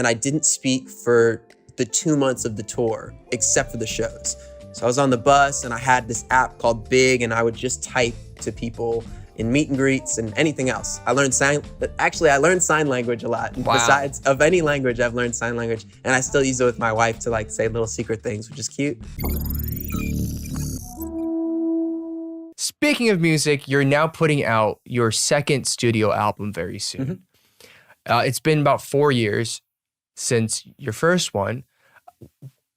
and I didn't speak for the 2 months of the tour, except for the shows. So I was on the bus and I had this app called Big, and I would just type to people in meet and greets and anything else. I learned sign language a lot. Wow. Besides of any language, I've learned sign language, and I still use it with my wife to like say little secret things, which is cute. Speaking of music, you're now putting out your second studio album very soon. It's been about 4 years since your first one.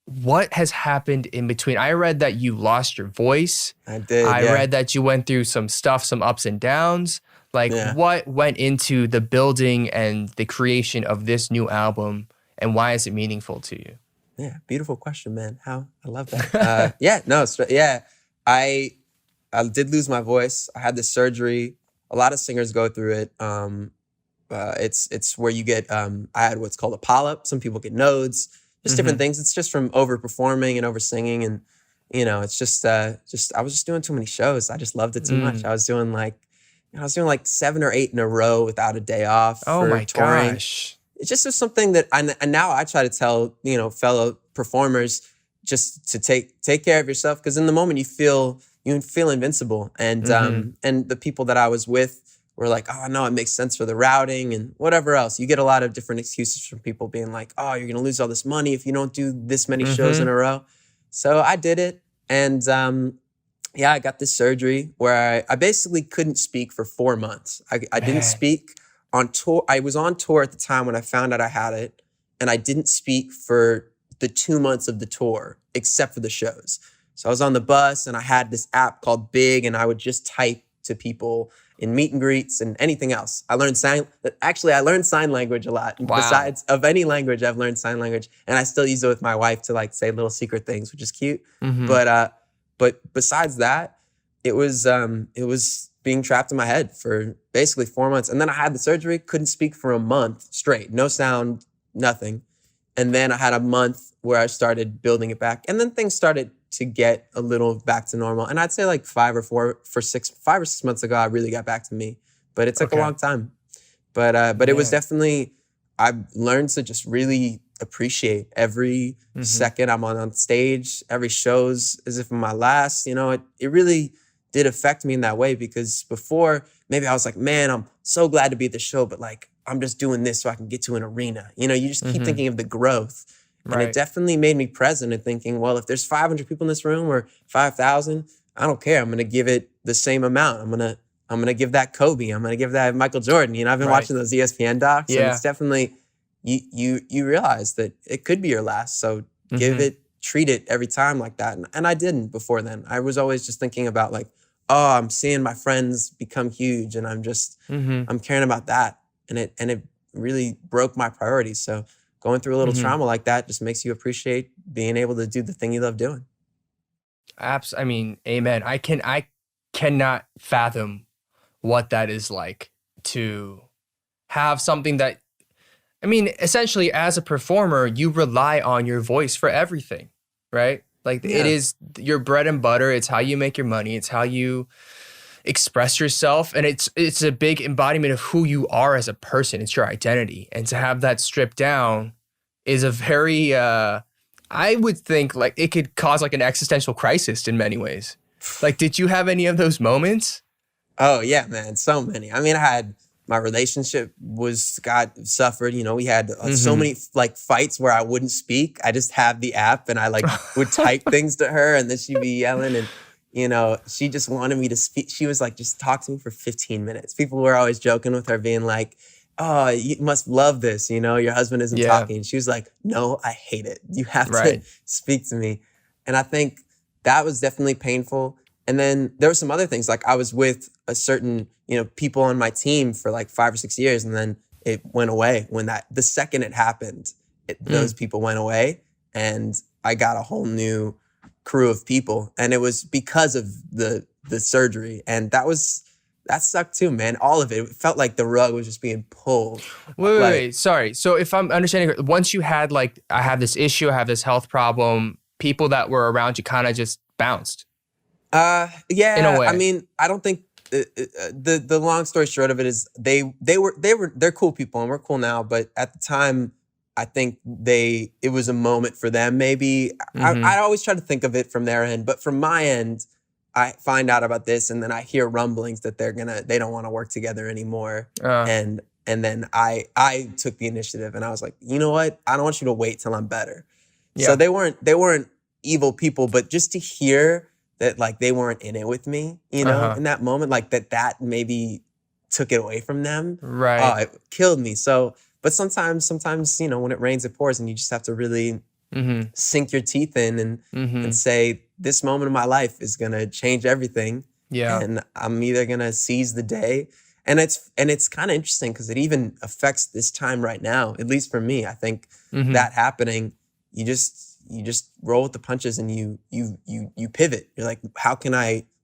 What has happened in between? I read that you lost your voice. I did. I read that you went through some stuff, some ups and downs. What went into the building and the creation of this new album, and why is it meaningful to you? Yeah, beautiful question, man. I love that. I did lose my voice. I had this surgery. A lot of singers go through it. It's where you get, I had what's called a polyp. Some people get nodes, just different things. It's just from overperforming and over singing. And, it's just I was just doing too many shows. I just loved it too much. I was doing like 7 or 8 in a row without a day off. Oh my touring. gosh. It's just something that now I try to tell, fellow performers just to take care of yourself. Because in the moment you feel invincible. And and the people that I was with were like, oh no, it makes sense for the routing and whatever else. You get a lot of different excuses from people being like, oh, you're going to lose all this money if you don't do this many shows in a row. So I did it. And I got this surgery where I basically couldn't speak for 4 months. I didn't speak on tour. I was on tour at the time when I found out I had it. And I didn't speak for the 2 months of the tour, except for the shows. So I was on the bus and I had this app called Big, and I would just type to people in meet and greets and anything else. I learned sign language a lot. Wow. Besides of any language, I've learned sign language, and I still use it with my wife to like say little secret things, which is cute. But besides that, it was being trapped in my head for basically 4 months. And then I had the surgery, couldn't speak for a month straight, no sound, nothing. And then I had a month where I started building it back, and then things started to get a little back to normal. And I'd say like 5 or 6 months ago, I really got back to me, but it took a long time. But it was definitely, I learned to just really appreciate every second I'm on stage, every show's as if my last, it really did affect me in that way, because before maybe I was like, man, I'm so glad to be at the show, but like, I'm just doing this so I can get to an arena. You just keep thinking of the growth. And it definitely made me present and thinking, well, if there's 500 people in this room or 5,000, I don't care. I'm going to give it the same amount. I'm going to give that Kobe. I'm going to give that Michael Jordan. I've been watching those ESPN docs, and it's definitely, you realize that it could be your last. So treat it every time like that. And I didn't before then. I was always just thinking about like, oh, I'm seeing my friends become huge, and I'm just, I'm caring about that. And it really broke my priorities. So going through a little trauma like that just makes you appreciate being able to do the thing you love doing. I mean, amen. I cannot fathom what that is like to have something that, essentially as a performer, you rely on your voice for everything, right? Like it is your bread and butter. It's how you make your money. It's how you express yourself. And it's a big embodiment of who you are as a person. It's your identity. And to have that stripped down is a very, I would think like it could cause like an existential crisis in many ways. Like, did you have any of those moments? Oh yeah, man. So many. I had my relationship suffered. We had so many like fights where I wouldn't speak. I just have the app and I like would type things to her, and then she'd be yelling, and she just wanted me to speak. She was like, just talk to me for 15 minutes. People were always joking with her, being like, oh, you must love this. Your husband isn't talking. She was like, no, I hate it. You have to speak to me. And I think that was definitely painful. And then there were some other things. Like I was with a certain, people on my team for like 5 or 6 years. And then it went away when the second it happened, those people went away. And I got a whole new crew of people. And it was because of the surgery. And that sucked too, man. All of it. It felt like the rug was just being pulled. Wait. Sorry. So if I'm understanding, once you had like, I have this issue, I have this health problem, people that were around you kind of just bounced. Yeah. In a way. I don't think the long story short of it is they're cool people, and we're cool now. But at the time, I think it was a moment for them. Maybe I always try to think of it from their end, but from my end, I find out about this and then I hear rumblings that they don't want to work together anymore. And then I took the initiative and I was like, you know what? I don't want you to wait till I'm better. Yeah. So they weren't evil people, but just to hear that like they weren't in it with me, you know, in that moment, like that maybe took it away from them. Right. Oh, it killed me. So, but sometimes, you know, when it rains, it pours and you just have to really sink your teeth in and say, this moment of my life is going to change everything. Yeah. And I'm either going to seize the day. And it's kind of interesting because it even affects this time right now, at least for me. I think that happening, you just roll with the punches and you pivot. You're like,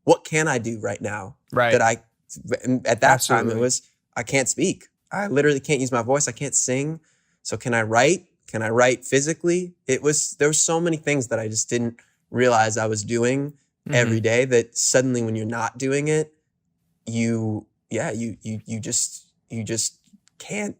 what can I do right now? Right. At that time it was, I can't speak. I literally can't use my voice. I can't sing. So can I write? Can I write physically? There were so many things that I just didn't realize I was doing every day that suddenly when you're not doing it, you just can't,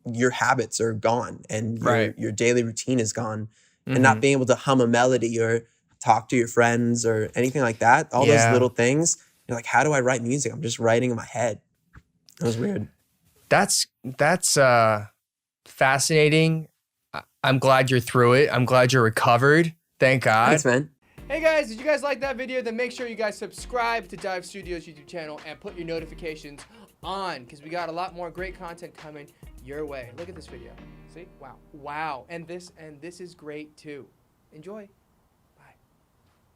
your habits are gone and your daily routine is gone. And not being able to hum a melody or talk to your friends or anything like that, all those little things, you're like, how do I write music? I'm just writing in my head. It was weird. That's fascinating. I'm glad you're through it. I'm glad you're recovered. Thank God. Thanks, man. Hey guys, did you guys like that video? Then make sure you guys subscribe to Daebak Studios YouTube channel and put your notifications on because we got a lot more great content coming your way. Look at this video. See? Wow. And this is great too. Enjoy.